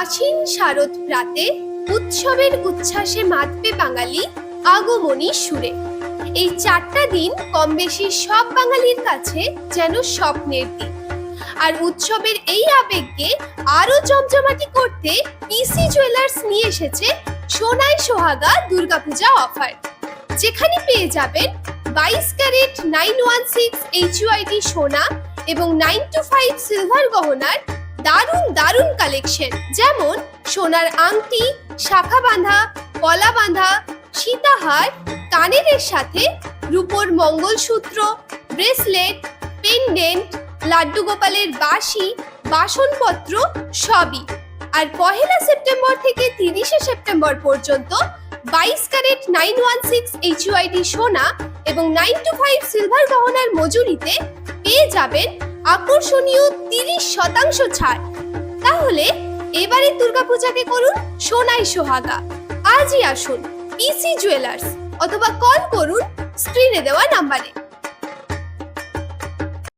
আশ্বিন শারদ প্রাতে উৎসবের উচ্ছ্বাসে মাতবে বাঙালি আগমনী সুরে। এই 4টা দিন কম বেশি সব বাঙালির কাছে যেন স্বপ্নের দিন। আর উৎসবের এই আবেগকে আরো জমজমাটি করতে পিসি জুয়েলার্স নিয়ে এসেছে সোনায় সোহাগা দুর্গাপূজা অফার, যেখানে পেয়ে যাবেন 22 ক্যারেট 916 HUID সোনা এবং 925 সিলভার গহনার দারুণ দারুণ কালেকশন, যেমন সোনার আংটি, শাখা বাঁধা, পলা বাঁধা, সীতাহার, কানের সাথে রূপোর মঙ্গলসূত্র, ব্রেসলেট, পেন্ডেন্ট, লাড্ডু গোপালের বাঁশি, বাসনপত্র সবই। আর 1 সেপ্টেম্বর থেকে 30 সেপ্টেম্বর পর্যন্ত 22 ক্যারেট 916 HUID সোনা এবং 925 সিলভার গহনার মজুরিতে পেয়ে যাবেন আকর্ষণীয় 30% ছাড়। তাহলে এবারে দুর্গাপূজাকে করুন সোনায় সোহাগা। আজই আসুন পিসি জুয়েলার্স অথবা কল করুন স্ক্রিনে দেওয়া নাম্বারে।